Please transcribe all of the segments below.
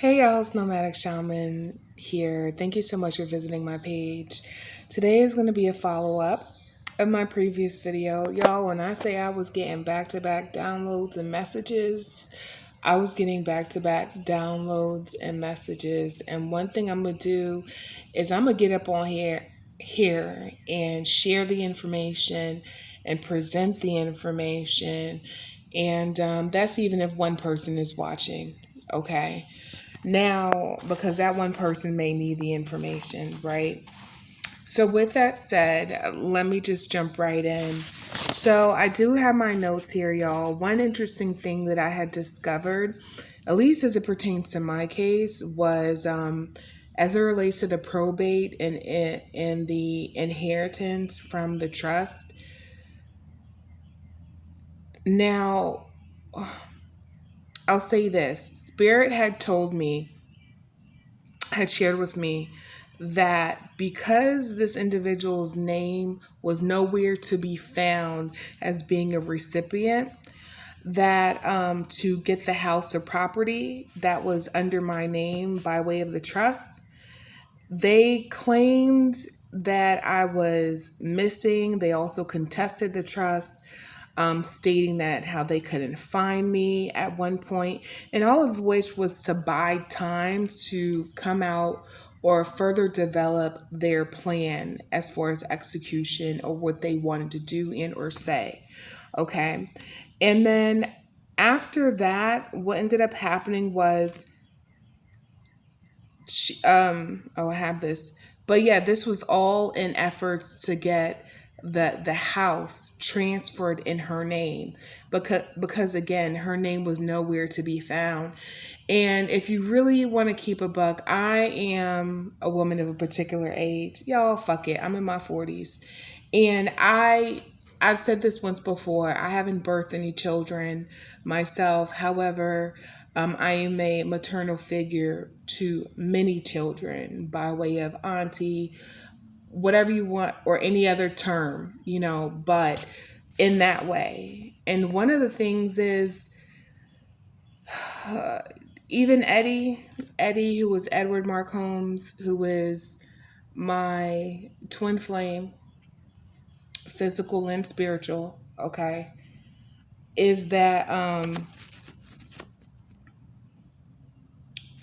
Hey y'all, it's Nomadic Shaman here. Thank you so much for visiting my page. Today is going to be a follow up of my previous video. Y'all, when I say I was getting back to back downloads and messages, I was getting back to back downloads and messages. And one thing I'm going to do is I'm going to get up on here and share the information and present the information. And that's even if one person is watching, okay? Now, because that one person may need the information, right? So, with that said, let me just jump right in. So, I do have my notes here, y'all. One interesting thing that I had discovered, at least as it pertains to my case, was as it relates to the probate and the inheritance from the trust. Now, I'll say this Spirit had shared with me that because this individual's name was nowhere to be found as being a recipient, that to get the house or property that was under my name by way of the trust, they claimed that I was missing. They also contested the trust, stating that how they couldn't find me at one point, and all of which was to buy time to come out or further develop their plan as far as execution or what they wanted to do and or say. Okay. And then after that, what ended up happening was I have this. But yeah, this was all in efforts to get the house transferred in her name, because again, her name was nowhere to be found. And if you really want to keep a buck, I am a woman of a particular age. Y'all, fuck it. I'm in my 40s. And I've said this once before. I haven't birthed any children myself. However, I am a maternal figure to many children by way of auntie, whatever you want, or any other term, but in that way. And one of the things is, even Eddie, who was Edward Mark Holmes, who is my twin flame, physical and spiritual, okay, is that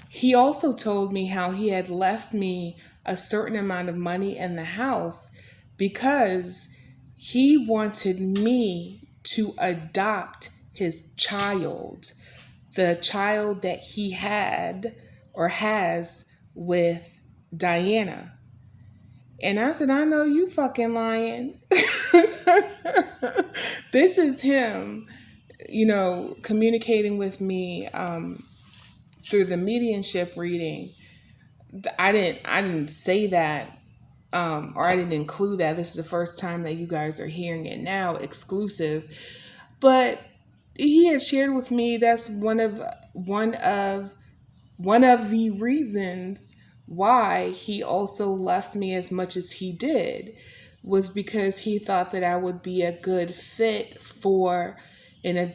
he also told me how he had left me a certain amount of money in the house because he wanted me to adopt his child, the child that he had or has with Diana. And I said, I know you fucking lying. This is him, communicating with me through the mediumship reading. I didn't say that, or I didn't include that. This is the first time that you guys are hearing it now, exclusive. But he had shared with me that's one of the reasons why he also left me as much as he did, was because he thought that I would be a good fit for to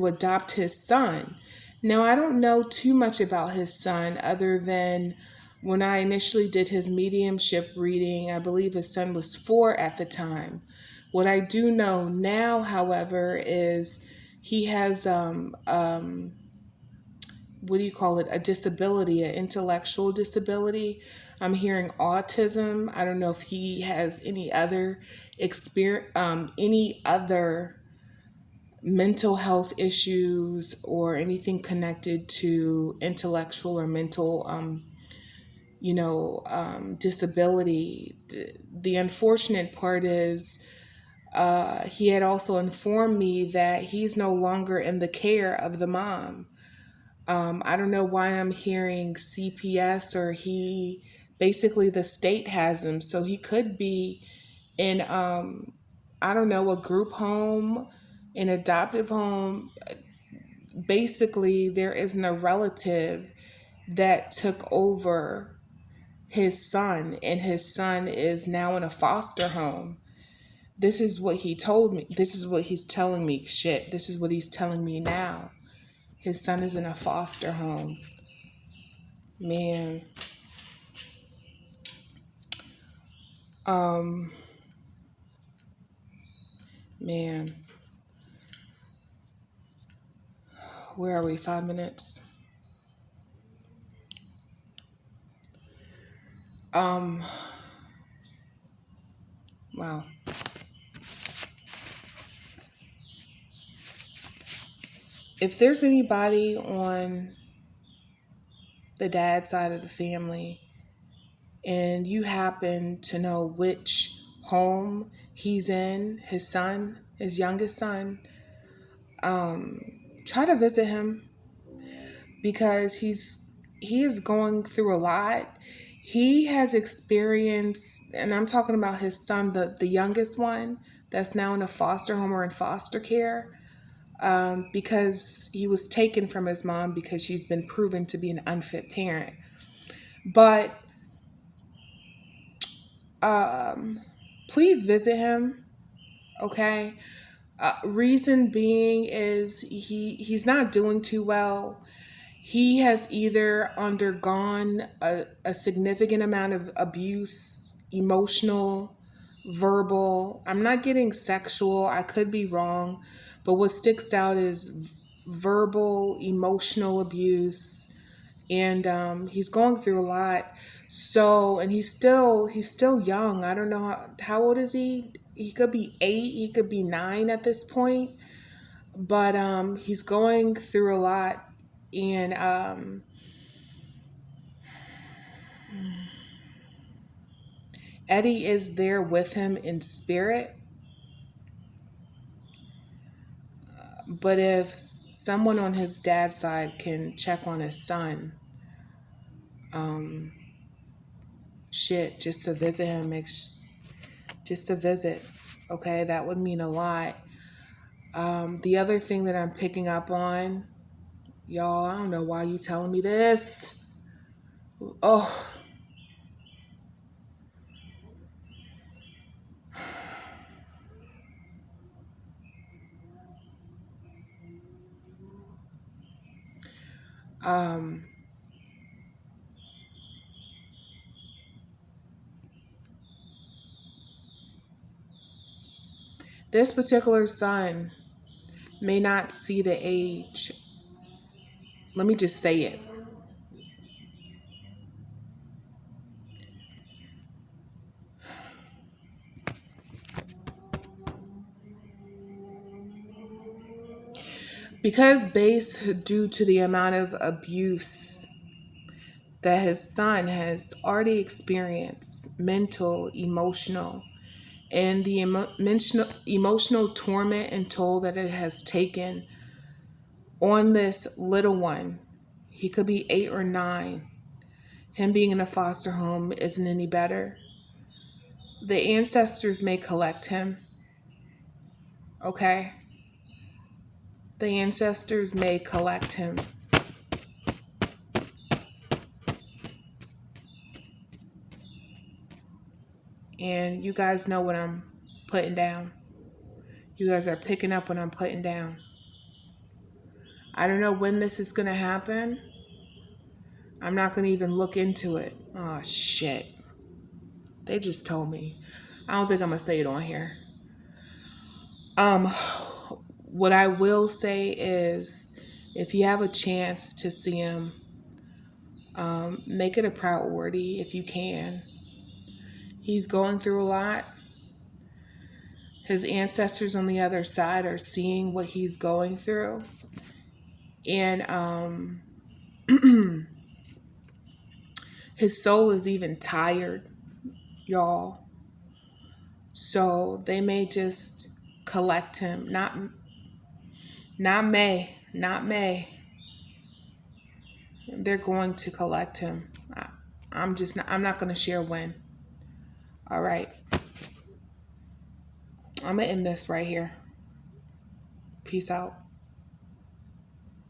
adopt his son. Now, I don't know too much about his son other than when I initially did his mediumship reading, I believe his son was 4 at the time. What I do know now, however, is he has what do you call it? A disability, an intellectual disability. I'm hearing autism. I don't know if he has any other any other mental health issues or anything connected to intellectual or mental, disability. The unfortunate part is he had also informed me that he's no longer in the care of the mom. I don't know why I'm hearing CPS, or basically the state has him. So he could be in, I don't know, a group home, an adoptive home. Basically, there isn't a relative that took over his son, and his son is now in a foster home. This is what he told me. This is what he's telling me. Shit, this is what he's telling me now. His son is in a foster home. Man. Um, man. Where are we? 5 minutes? Wow. If there's anybody on the dad side of the family and you happen to know which home he's in, his son, his youngest son, try to visit him, because he is going through a lot. He has experienced, and I'm talking about his son, the youngest one that's now in a foster home or in foster care, because he was taken from his mom because she's been proven to be an unfit parent. But please visit him, okay? Reason being is he's not doing too well. He has either undergone a significant amount of abuse, emotional, verbal. I'm not getting sexual. I could be wrong. But what sticks out is verbal, emotional abuse. And he's going through a lot. So, and he's still young. I don't know how old is he? He could be 8, he could be 9 at this point. But he's going through a lot. And Eddie is there with him in spirit. But if someone on his dad's side can check on his son, just to visit him, just to visit, okay, that would mean a lot. The other thing that I'm picking up on, y'all, I don't know why you telling me this. Oh. This particular son may not see the age. Let me just say it. Because based due to the amount of abuse that his son has already experienced, mental, emotional, and the emotional torment and toll that it has taken on this little one. He could be 8 or 9. Him being in a foster home isn't any better. The ancestors may collect him, okay? The ancestors may collect him. And you guys know what I'm putting down. You guys are picking up what I'm putting down. I don't know when this is going to happen. I'm not going to even look into it. Oh, shit. They just told me. I don't think I'm going to say it on here. What I will say is, if you have a chance to see him, make it a priority if you can. He's going through a lot. His ancestors on the other side are seeing what he's going through. And his soul is even tired, y'all. So they may just collect him. Not May. They're going to collect him. I'm not going to share when. All right. I'm going to end this right here. Peace out.